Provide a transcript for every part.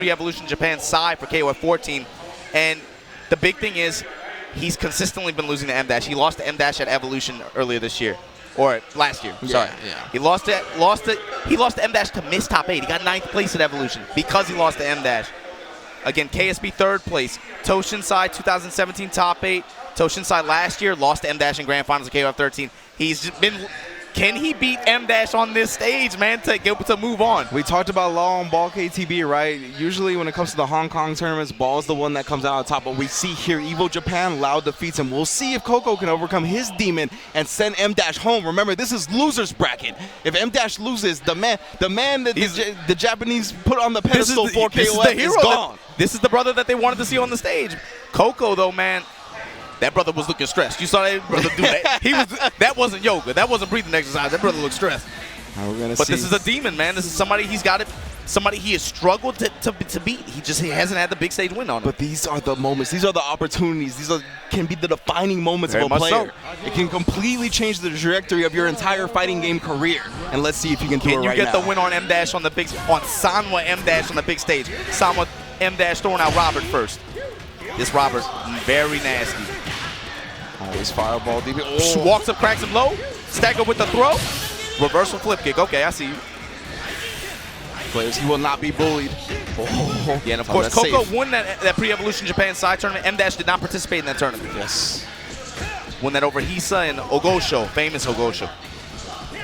Evolution Japan side for KOF14. And the big thing is he's consistently been losing to M-Dash. He lost to M-Dash at Evolution earlier this year. Or last year, sorry. Yeah. He lost to M-Dash to miss top 8. He got 9th place at Evolution because he lost to M-Dash. Again, KSB 3rd place. Toshinsai 2017 top 8. Toshinsai last year lost to M-Dash in Grand Finals of KOF13. He's just been... Can he beat M-Dash on this stage, man, to move on? We talked about Law on Ball KTB, right? Usually when it comes to the Hong Kong tournaments, Ball's the one that comes out on top. But we see here EVO Japan loud defeats him. We'll see if KOUKOU can overcome his demon and send M-Dash home. Remember, this is loser's bracket. If M-Dash loses, the man that the Japanese put on the pedestal for KOF is gone. This is the brother that they wanted to see on the stage. KOUKOU, though, man. That brother was looking stressed. You saw that brother do that? That wasn't yoga. That wasn't breathing exercise. That brother looked stressed. But this is a demon, man. This is somebody somebody he has struggled to beat. He hasn't had the big stage win on him. But these are the moments. These are the opportunities. Can be the defining moments of a player. So. It can completely change the trajectory of your entire fighting game career. And let's see if you can do it right now. Can you get the win on M-Dash on SANWA M-Dash on the big stage? SANWA M-Dash throwing out Robert first. This Robert, very nasty. Always fireball DB. Oh. Walks up, cracks him low. Stack up with the throw. Reversal flip kick. Okay, I see you. Players, he will not be bullied. Oh. Yeah, and of course, KOUKOU won that pre-Evolution Japan side tournament. M-Dash did not participate in that tournament. Yes. Won that over Hisa and Ogosho, famous Ogosho.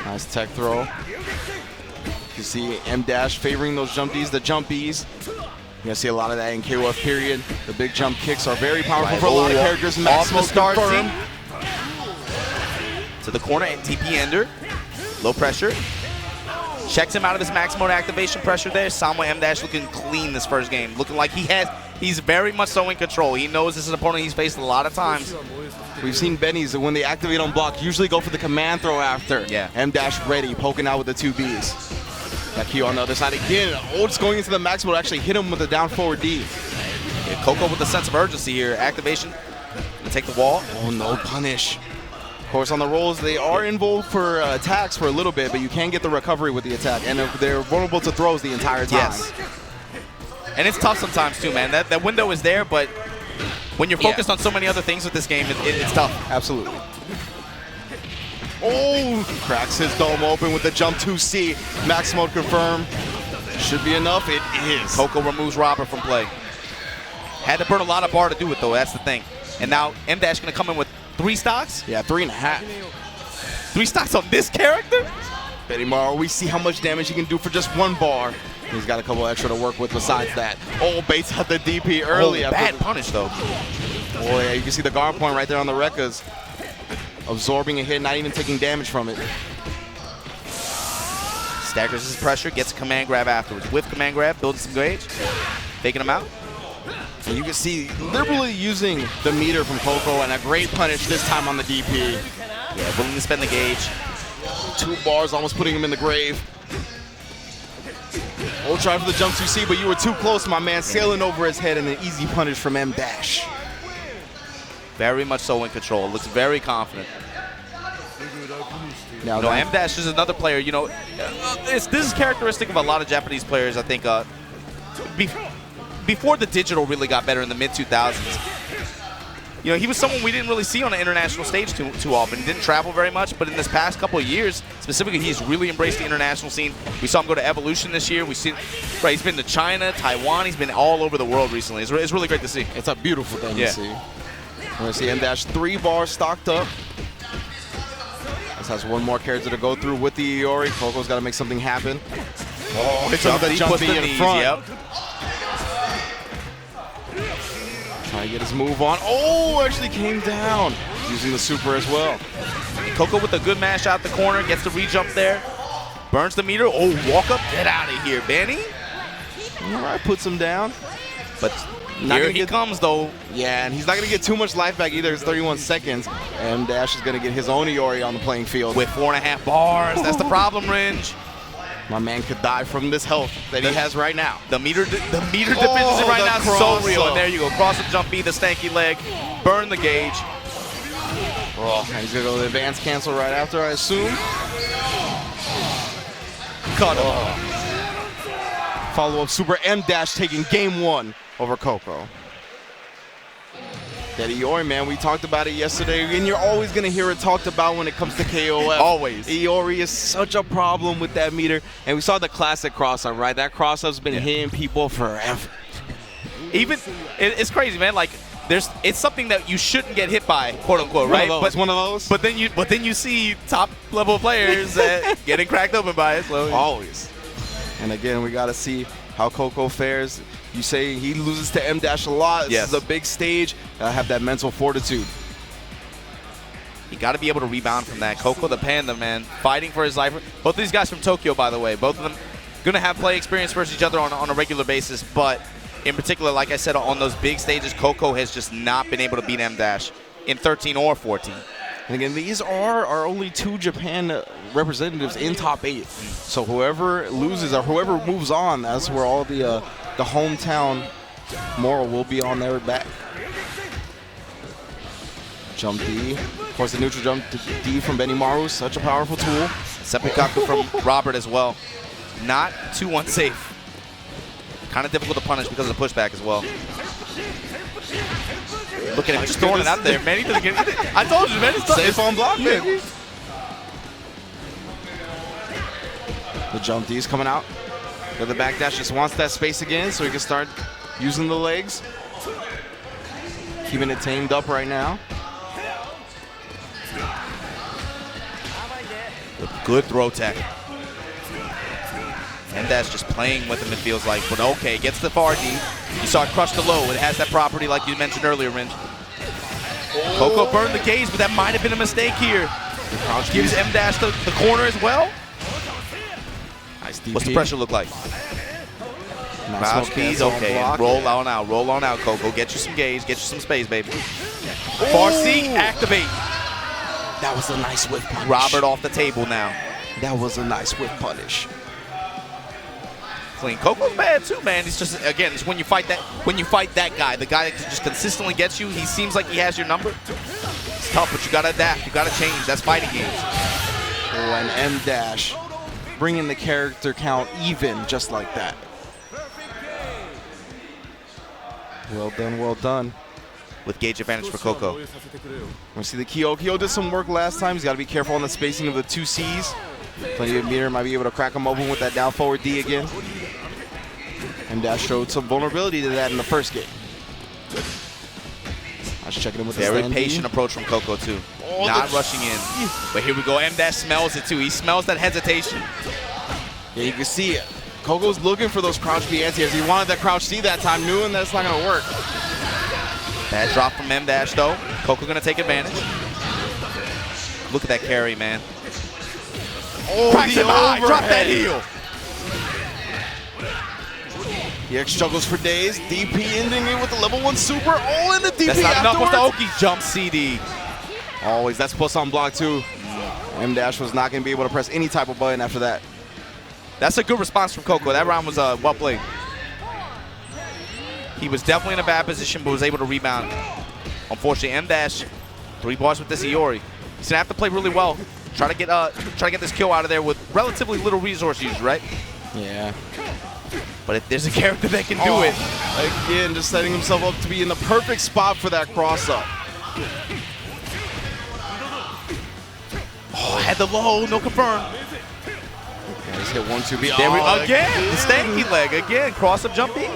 Nice tech throw. You see M-Dash favoring those jumpies, the jumpies. You're going to see a lot of that in KOF period. The big jump kicks are very powerful for a lot of characters. Off the start, to the corner, and TP Ender. Low pressure. Checks him out of his max mode activation pressure there. SANWA M-Dash looking clean this first game. Looking like he's very much so in control. He knows this is an opponent he's faced a lot of times. We've seen Benny's, when they activate on block, usually go for the command throw after. Yeah. M-Dash ready, poking out with the 2Bs. That Q on the other side again. Just going into the max mode, actually hit him with a down forward D. Yeah, KOUKOU with the sense of urgency here. Activation. Gonna take the wall. Oh, no punish. Of course, on the rolls, they are involved for attacks for a little bit, but you can get the recovery with the attack. And they're vulnerable to throws the entire time. Yes. And it's tough sometimes, too, man. That window is there, but when you're focused on so many other things with this game, it's tough. Absolutely. Oh, cracks his dome open with the jump 2C. Max mode confirmed. Should be enough. It is. KOUKOU removes Robert from play. Had to burn a lot of bar to do it, though. That's the thing. And now M-Dash going to come in with 3 stocks? Yeah, 3.5. 3 stocks on this character? Benny Morrow, we see how much damage he can do for just 1 bar. He's got a couple extra to work with besides that. Oh, baits out the DP early. Bad punish, though. Oh, yeah, you can see the guard point right there on the Rekkas. Absorbing a hit, not even taking damage from it. Staggers his pressure, gets a command grab afterwards. With command grab, building some gauge, taking him out. And you can see liberally using the meter from KOUKOU and a great punish this time on the DP. Yeah, willing to spend the gauge. 2 bars, almost putting him in the grave. We'll try for the jump 2C, but you were too close, my man. Sailing over his head and an easy punish from M-Dash. Very much so in control. Looks very confident. Now, M-Dash is another player, this is characteristic of a lot of Japanese players, I think. Before the digital really got better in the mid-2000s, he was someone we didn't really see on an international stage too often. He didn't travel very much, but in this past couple of years, specifically, he's really embraced the international scene. We saw him go to Evolution this year. He's been to China, Taiwan. He's been all over the world recently. It's really great to see. It's a beautiful thing to see. We're going to see M-Dash 3 bars stocked up. This has 1 more character to go through with the Iori. KOUKOU's got to make something happen. Oh, it's on the jumpy in front. Yep. Trying to get his move on. Oh, actually came down. Using the super as well. KOUKOU with a good mash out the corner. Gets the re-jump there. Burns the meter. Oh, walk up. Get out of here, Benny. All right, puts him down. But here he comes, though. Yeah, and he's not going to get too much life back either. It's 31 seconds. M-Dash is going to get his own Iori on the playing field. With 4.5 bars. That's the problem, Ringe. My man could die from this health that he has right now. The meter deficiency right now is so real. And there you go. Cross and jump B, the stanky leg. Burn the gauge. Oh, and he's going to go to the advance cancel right after, I assume. Cut him. follow-up super M-Dash taking game 1 over KOUKOU. That Iori, man, we talked about it yesterday, and you're always going to hear it talked about when it comes to KOF. Always. Iori is such a problem with that meter, and we saw the classic cross-up, right? That cross-up's been hitting people forever. Even, it's crazy, man. Like, it's something that you shouldn't get hit by, quote unquote, right? One of those. But then you see top level players getting cracked open by it slowly. Always. And again, we got to see how KOUKOU fares. You say he loses to M-Dash a lot. This is a big stage. Gotta have that mental fortitude. You got to be able to rebound from that. KOUKOU the Panda, man, fighting for his life. Both of these guys from Tokyo, by the way. Both of them going to have play experience versus each other on a regular basis, but in particular, like I said, on those big stages, KOUKOU has just not been able to beat M-Dash in 13 or 14. And again, these are our only 2 Japan representatives in top 8. So whoever loses or whoever moves on, that's where all the hometown moral will be on their back. Jump D. Of course, the neutral jump D from Benimaru, such a powerful tool. Seppukaku from Robert as well. Not too unsafe. Kind of difficult to punish because of the pushback as well. Look at him just throwing it out there, man. He doesn't get it. I told you, man. It's safe on block, baby. The jump D is coming out. The back dash just wants that space again so he can start using the legs. Keeping it tamed up right now. Good throw tech. M-Dash just playing with him, it feels like. But okay, gets the far D. You saw it crush the low. It has that property like you mentioned earlier, Ringe. KOUKOU burned the gauge, but that might have been a mistake here. Gives M-Dash the corner as well. Nice DP. What's the pressure look like? Crouch keys, okay. And roll on out, KOUKOU. Get you some gauge, get you some space, baby. Far C, activate. That was a nice whip punish. Robert off the table now. That was a nice whip punish. Clean. KOUKOU's bad too, man. It's just, again, it's when you fight that guy, the guy that just consistently gets you. He seems like he has your number. It's tough, but you gotta adapt. You gotta change. That's fighting games. Oh, and M-Dash bringing the character count even, just like that. Well done, well done. With gauge advantage for KOUKOU. We see the Kyo. Kyo did some work last time. He's got to be careful on the spacing of the 2 Cs. Plenty of meter, might be able to crack him open with that down forward D again. M-Dash showed some vulnerability to that in the first game. I was checking him with the very stand patient D. approach from KOUKOU too. Not rushing in. But here we go. M-Dash smells it too. He smells that hesitation. Yeah, you can see it. KOUKOU's looking for those crouch B anti-airs. He wanted that crouch C that time, knowing that's not going to work. Bad drop from M-Dash though. KOUKOU going to take advantage. Look at that carry, man. Oh, cracks him high. Drop that heel. EX struggles for days. DP ending it with the level 1 super. Oh, and the DP That's not afterwards. enough with the Oki jump CD. Always. That's plus on block too. M-Dash was not going to be able to press any type of button after that. That's a good response from KOUKOU. That round was well played. He was definitely in a bad position, but was able to rebound. Unfortunately, M-Dash 3 bars with this Iori. He's gonna have to play really well. Try to get this kill out of there with relatively little resource use, right? Yeah. But if there's a character that can do it. Again, just setting himself up to be in the perfect spot for that cross-up. Oh, had the low, no confirm. Yeah, just hit 1-2B. There we again, the stanky leg again, cross-up jump B.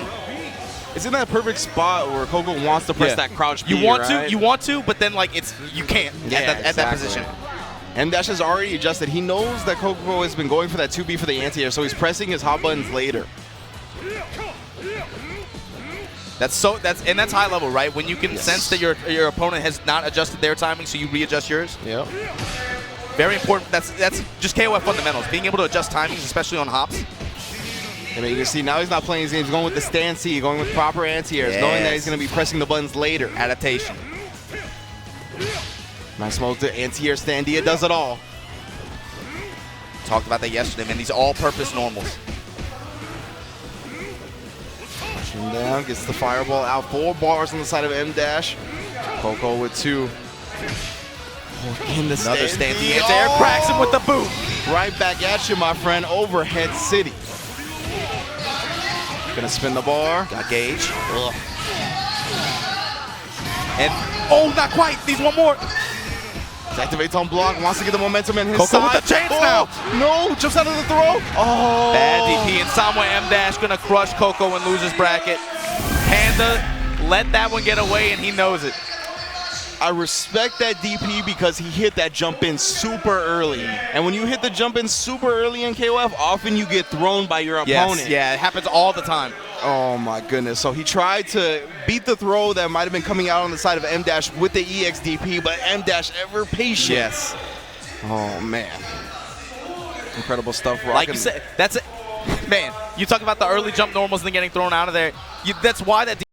It's in that perfect spot where KOUKOU wants to press that crouch B, you want right? to, but then like you can't at that position. M-Dash has already adjusted. He knows that KOUKOU has been going for that 2B for the anti-air, so he's pressing his hot buttons later. That's high level, right? When you can sense that your opponent has not adjusted their timing, so you readjust yours. Yep. Very important. That's just KOF fundamentals. Being able to adjust timings, especially on hops. I mean, you can see now he's not playing his games. He's going with the stand C, going with proper anti-airs, knowing that he's going to be pressing the buttons later. Adaptation. Nice move to anti-air stand D. It does it all. Talked about that yesterday, man. These all-purpose normals. Pushing down, gets the fireball out. 4 bars on the side of M-Dash. KOUKOU with 2. Oh, in the Another stand D. Oh! Anti-air cracks him with the boot. Right back at you, my friend. Overhead City. Gonna spin the bar. Got gauge. Ugh. And, oh, not quite. Needs one more. Activates on block, wants to get the momentum in his KOUKOU side. with the chance now. No, jumps out of the throw. Oh. Bad DP, and SANWA M- gonna crush KOUKOU and lose his bracket. Panda let that one get away, and he knows it. I respect that DP because he hit that jump in super early. And when you hit the jump in super early in KOF, often you get thrown by your opponent. Yes, yeah, it happens all the time. Oh my goodness. So he tried to beat the throw that might have been coming out on the side of M- with the EX DP, but M- ever patient. Yes. Oh man. Incredible stuff, Rock. Like you said, that's it. Man, you talk about the early jump normals and then getting thrown out of there. That's why that